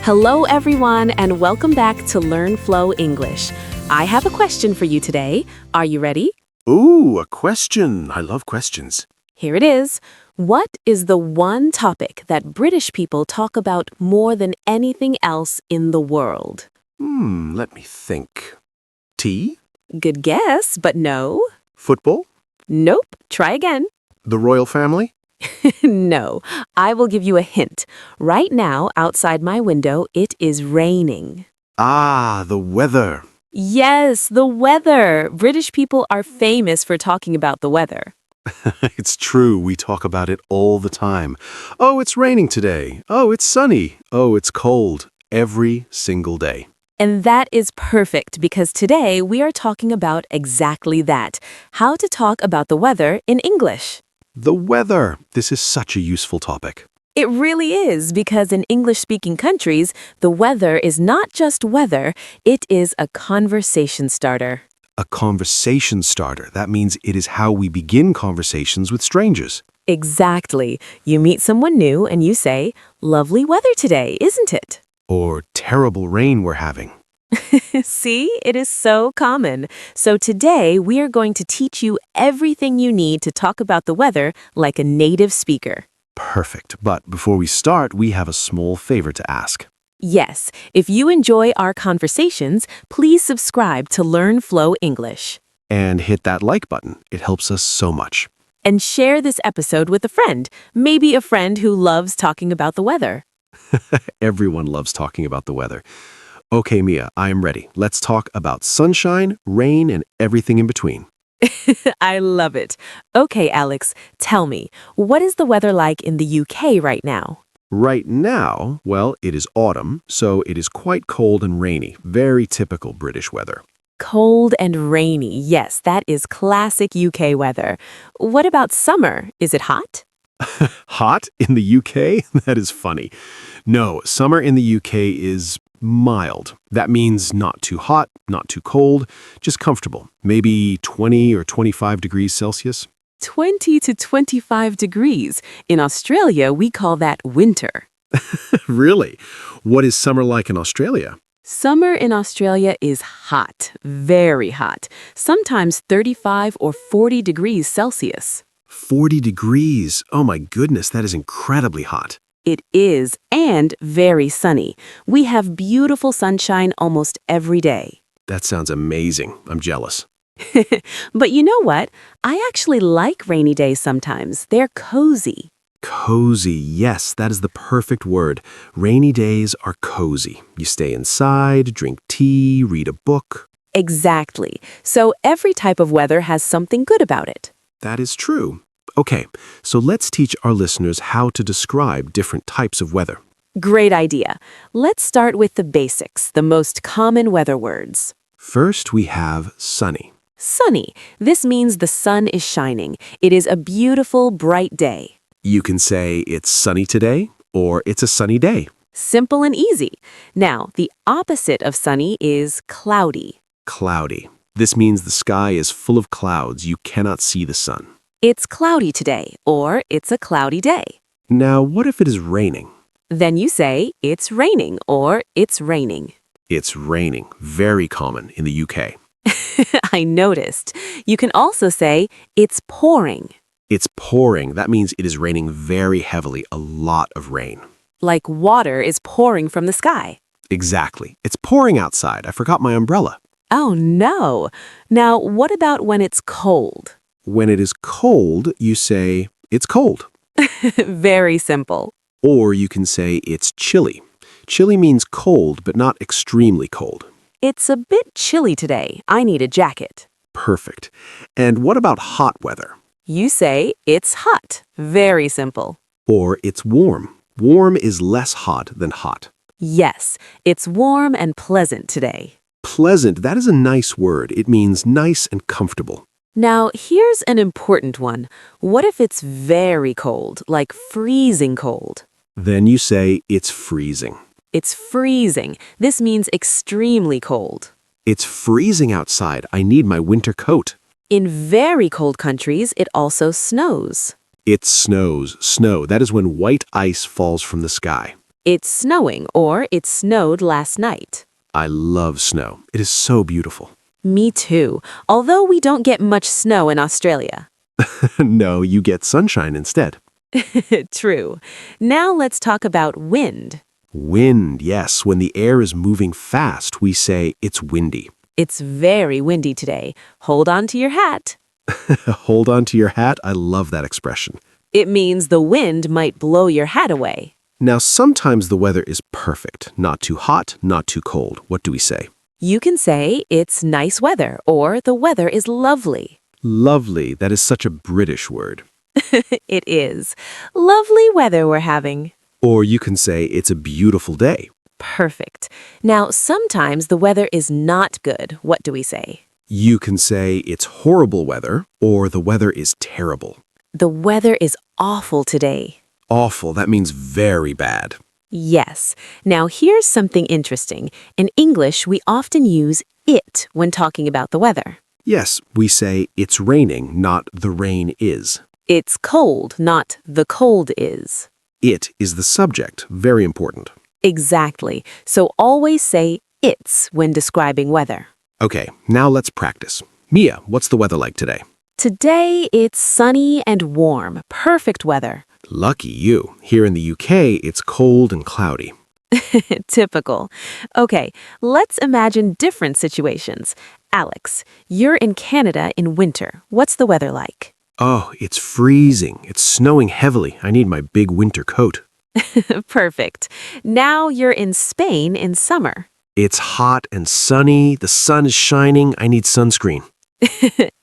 Hello, everyone, and welcome back to LearnFlow English. I have a question for you today. Are you ready? Ooh, a question. I love questions. Here it is. What is the one topic that British people talk about more than anything else in the world? Let me think. Tea? Good guess, but no. Football? Nope. Try again. The royal family? No. I will give you a hint. Right now, outside my window, it is raining. Ah, the weather. Yes, the weather. British people are famous for talking about the weather. It's true, we talk about it all the time. Oh, it's raining today. Oh, it's sunny. Oh, it's cold. Every single day. And that is perfect because today we are talking about exactly that, how to talk about the weather in English. The weather. This is such a useful topic. It really is because in English-speaking countries, the weather is not just weather, it is a conversation starter. A conversation starter. That means it is how we begin conversations with strangers. Exactly. You meet someone new and you say, "Lovely weather today, isn't it?" Or terrible rain we're having. See, it is so common. So today we are going to teach you everything you need to talk about the weather like a native speaker. Perfect. But before we start, we have a small favor to ask. Yes, if you enjoy our conversations, please subscribe to LearnFlow English. And hit that like button. It helps us so much. And share this episode with a friend, maybe a friend who loves talking about the weather. Everyone loves talking about the weather. Okay, Mia, I am ready. Let's talk about sunshine, rain, and everything in between. I love it. Okay, Alex, tell me, what is the weather like in the UK right now? Right now, well, it is autumn, so it is quite cold and rainy. Very typical British weather. Cold and rainy. Yes, that is classic UK weather. What about summer? Is it hot? Hot in the UK? That is funny. No, summer in the UK is mild. That means not too hot, not too cold, just comfortable. Maybe 20 or 25 degrees Celsius. 20 to 25 degrees. In Australia, we call that winter. Really? What is summer like in Australia? Summer in Australia is hot, very hot, sometimes 35 or 40 degrees Celsius. 40 degrees. Oh my goodness, that is incredibly hot. It is, and very sunny. We have beautiful sunshine almost every day. That sounds amazing. I'm jealous. But you know what? I actually like rainy days sometimes. They're cozy. Cozy, yes, that is the perfect word. Rainy days are cozy. You stay inside, drink tea, read a book. Exactly. So every type of weather has something good about it. That is true. Okay, so let's teach our listeners how to describe different types of weather. Great idea. Let's start with the basics, the most common weather words. First, we have sunny. Sunny. This means the sun is shining. It is a beautiful, bright day. You can say it's sunny today or it's a sunny day. Simple and easy. Now, the opposite of sunny is cloudy. Cloudy. This means the sky is full of clouds. You cannot see the sun. It's cloudy today, or it's a cloudy day. Now, what if it is raining? Then you say, it's raining, or it's raining. It's raining. Very common in the UK. I noticed. You can also say, it's pouring. It's pouring. That means it is raining very heavily, a lot of rain. Like water is pouring from the sky. Exactly. It's pouring outside. I forgot my umbrella. Oh, no. Now, what about when it's cold? When it is cold, you say, it's cold. Very simple. Or you can say it's chilly. Chilly means cold, but not extremely cold. It's a bit chilly today. I need a jacket. Perfect. And what about hot weather? You say, it's hot. Very simple. Or it's warm. Warm is less hot than hot. Yes, it's warm and pleasant today. Pleasant, that is a nice word. It means nice and comfortable. Now, here's an important one. What if it's very cold, like freezing cold? Then you say it's freezing. It's freezing. This means extremely cold. It's freezing outside. I need my winter coat. In very cold countries, it also snows. It snows. Snow, that is when white ice falls from the sky. It's snowing or it snowed last night. I love snow. It is so beautiful. Me too, although we don't get much snow in Australia. No, you get sunshine instead. True. Now let's talk about wind. Wind, yes. When the air is moving fast, we say it's windy. It's very windy today. Hold on to your hat. Hold on to your hat. I love that expression. It means the wind might blow your hat away. Now, sometimes the weather is perfect. Not too hot, not too cold. What do we say? You can say it's nice weather or the weather is lovely. Lovely. That is such a British word. It is. Lovely weather we're having. Or you can say it's a beautiful day. Perfect. Now, sometimes the weather is not good. What do we say? You can say it's horrible weather or the weather is terrible. The weather is awful today. Awful. That means very bad. Yes. Now, here's something interesting. In English, we often use it when talking about the weather. Yes, we say it's raining, not the rain is. It's cold, not the cold is. It is the subject. Very important. Exactly. So always say it's when describing weather. Okay, now let's practice. Mia, what's the weather like today? Today, it's sunny and warm. Perfect weather. Lucky you. Here in the UK, it's cold and cloudy. Typical. Okay, let's imagine different situations. Alex, you're in Canada in winter. What's the weather like? Oh, it's freezing. It's snowing heavily. I need my big winter coat. Perfect. Now you're in Spain in summer. It's hot and sunny. The sun is shining. I need sunscreen.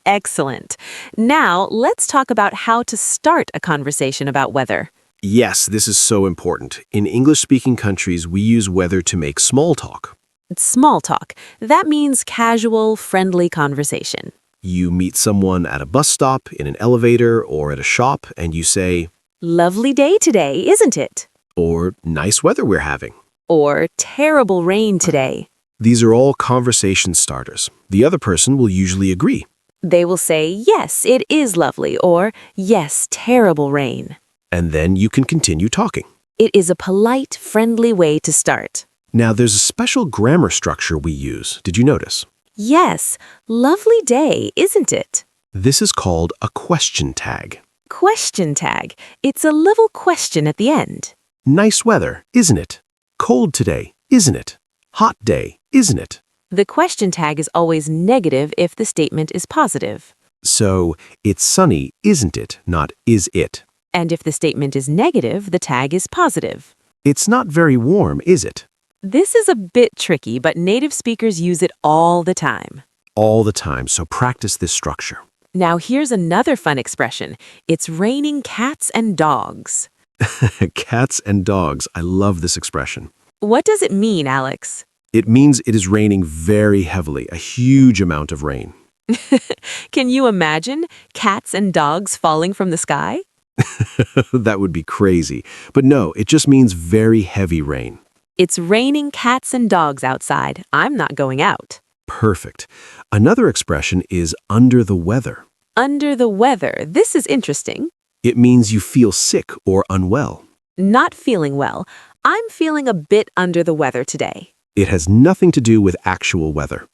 Excellent. Now let's talk about how to start a conversation about weather. Yes, this is so important. In English-speaking countries, we use weather to make small talk. Small talk. That means casual, friendly conversation. You meet someone at a bus stop, in an elevator, or at a shop, and you say, Lovely day today, isn't it? or nice weather we're having. Or terrible rain today. These are all conversation starters. The other person will usually agree. They will say, yes, it is lovely, or yes, terrible rain. And then you can continue talking. It is a polite, friendly way to start. Now, there's a special grammar structure we use. Did you notice? Yes, lovely day, isn't it? This is called a question tag. Question tag. It's a little question at the end. Nice weather, isn't it? Cold today, isn't it? Hot day, isn't it? The question tag is always negative if the statement is positive. So, it's sunny, isn't it, not is it. And if the statement is negative, the tag is positive. It's not very warm, is it? This is a bit tricky, but native speakers use it all the time. All the time, so practice this structure. Now here's another fun expression. It's raining cats and dogs. Cats and dogs. I love this expression. What does it mean, Alex? It means it is raining very heavily, a huge amount of rain. Can you imagine cats and dogs falling from the sky? That would be crazy. But no, it just means very heavy rain. It's raining cats and dogs outside. I'm not going out. Perfect. Another expression is under the weather. Under the weather. This is interesting. It means you feel sick or unwell. Not feeling well. I'm feeling a bit under the weather today. It has nothing to do with actual weather.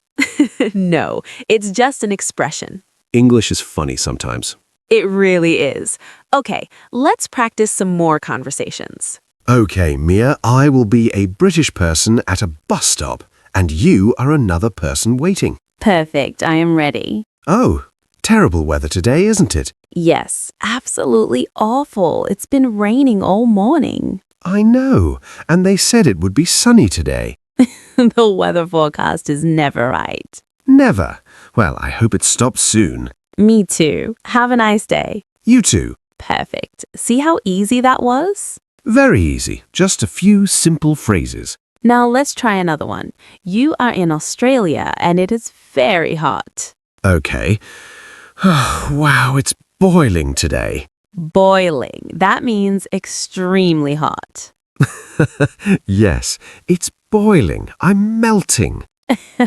No, it's just an expression. English is funny sometimes. It really is. Okay, let's practice some more conversations. Okay, Mia, I will be a British person at a bus stop, and you are another person waiting. Perfect, I am ready. Oh, terrible weather today, isn't it? Yes, absolutely awful. It's been raining all morning. I know, and they said it would be sunny today. The weather forecast is never right. Never. Well, I hope it stops soon. Me too. Have a nice day. You too. Perfect. See how easy that was? Very easy. Just a few simple phrases. Now let's try another one. You are in Australia and it is very hot. Okay. Wow, it's boiling today. Boiling. That means extremely hot. Yes, it's boiling. I'm melting.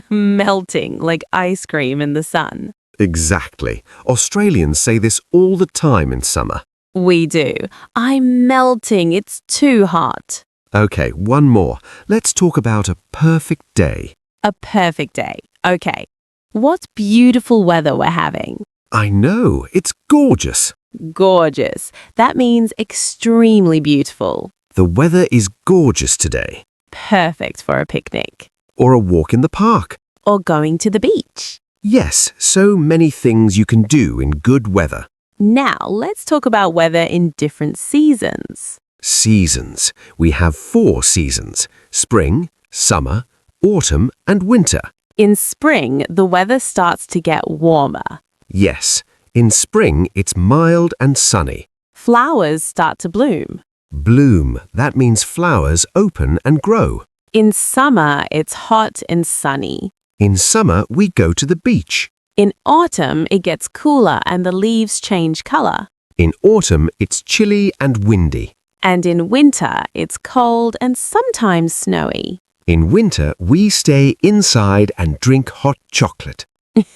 Melting like ice cream in the sun. Exactly. Australians say this all the time in summer. We do. I'm melting. It's too hot. Okay, one more. Let's talk about a perfect day. A perfect day. Okay. What beautiful weather we're having. I know, it's gorgeous. Gorgeous. That means extremely beautiful. The weather is gorgeous today. Perfect for a picnic. Or a walk in the park. Or going to the beach. Yes, so many things you can do in good weather. Now, let's talk about weather in different seasons. Seasons. We have 4 seasons: spring, summer, autumn, and winter. In spring, the weather starts to get warmer. Yes, in spring it's mild and sunny. Flowers start to bloom. Bloom, that means flowers open and grow. In summer, it's hot and sunny. In summer we go to the beach. In autumn, it gets cooler and the leaves change color. In autumn it's chilly and windy. And in winter, it's cold and sometimes snowy. In winter we stay inside and drink hot chocolate.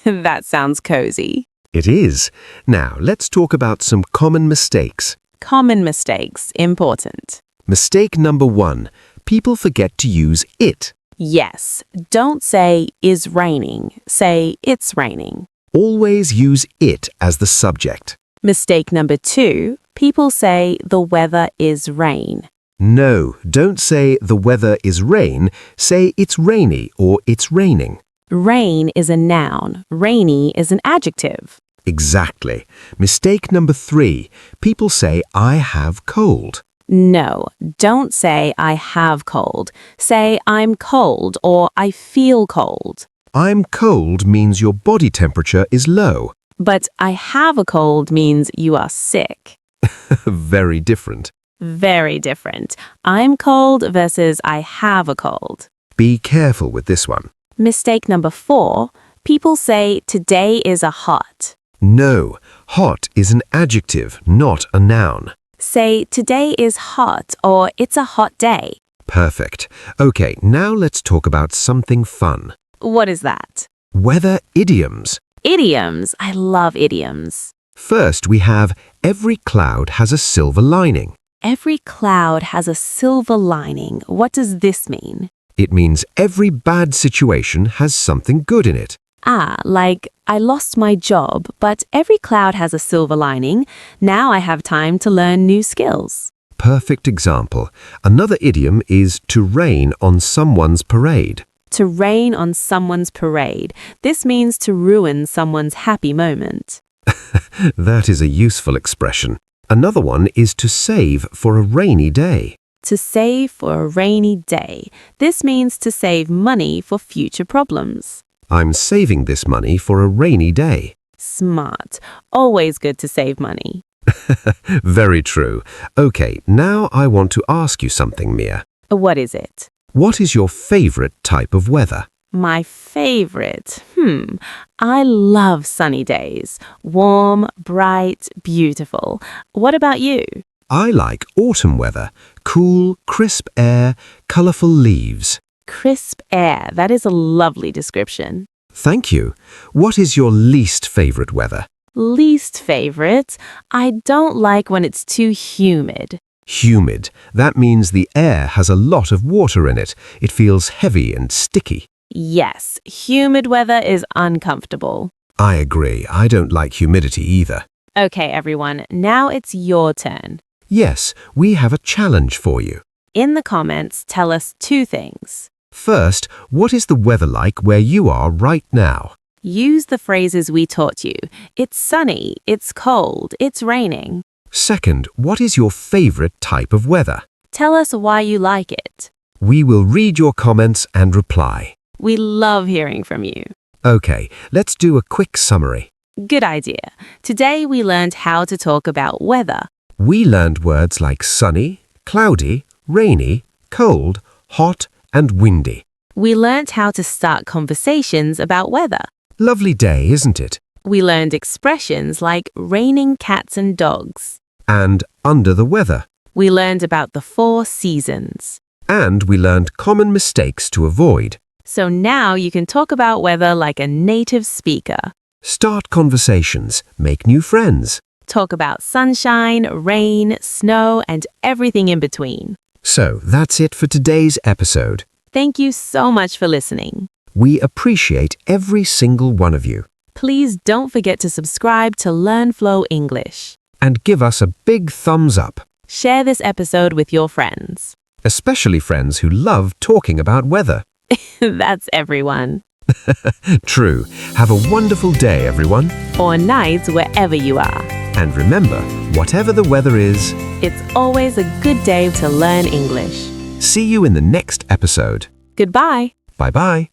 That sounds cozy. It is. Now let's talk about some common mistakes. Common mistakes, important. Mistake number 1. People forget to use it. Yes, don't say is raining. Say it's raining. Always use it as the subject. Mistake number 2, people say the weather is rain. No, don't say the weather is rain. Say it's rainy or it's raining. Rain is a noun. Rainy is an adjective. Exactly. Mistake number 3. People say I have cold. No, don't say I have cold. Say I'm cold or I feel cold. I'm cold means your body temperature is low. But I have a cold means you are sick. Very different. Very different. I'm cold versus I have a cold. Be careful with this one. Mistake number 4, people say today is a hot. No, hot is an adjective, not a noun. Say today is hot or it's a hot day. Perfect. Okay, now let's talk about something fun. What is that? Weather idioms. Idioms. I love idioms. First, we have every cloud has a silver lining. Every cloud has a silver lining. What does this mean? It means every bad situation has something good in it. Like I lost my job, but every cloud has a silver lining. Now I have time to learn new skills. Perfect example. Another idiom is to rain on someone's parade. To rain on someone's parade. This means to ruin someone's happy moment. That is a useful expression. Another one is to save for a rainy day. To save for a rainy day. This means to save money for future problems. I'm saving this money for a rainy day. Smart. Always good to save money. Very true. Okay, now I want to ask you something, Mia. What is it? What is your favorite type of weather? My favorite? I love sunny days. Warm, bright, beautiful. What about you? I like autumn weather. Cool, crisp air, colorful leaves. Crisp air. That is a lovely description. Thank you. What is your least favorite weather? Least favorite? I don't like when it's too humid. Humid. That means the air has a lot of water in it. It feels heavy and sticky. Yes, humid weather is uncomfortable. I agree. I don't like humidity either. Okay, everyone, now it's your turn. Yes, we have a challenge for you. In the comments, tell us 2 things. First, what is the weather like where you are right now? Use the phrases we taught you. It's sunny, it's cold, it's raining. Second, what is your favorite type of weather? Tell us why you like it. We will read your comments and reply. We love hearing from you. Okay, let's do a quick summary. Good idea. Today we learned how to talk about weather. We learned words like sunny, cloudy, rainy, cold, hot, and windy. We learned how to start conversations about weather. Lovely day, isn't it? We learned expressions like raining cats and dogs. And under the weather. We learned about the 4 seasons. And we learned common mistakes to avoid. So now you can talk about weather like a native speaker. Start conversations, make new friends. Talk about sunshine, rain, snow, and everything in between. So, that's it for today's episode. Thank you so much for listening. We appreciate every single one of you. Please don't forget to subscribe to LearnFlow English. And give us a big thumbs up, Share this episode with your friends. especially friends who love talking about weather. That's everyone. True. Have a wonderful day, everyone. Or nights wherever you are. And remember, whatever the weather is, It's always a good day to learn English. see you in the next episode. Goodbye. Bye-bye.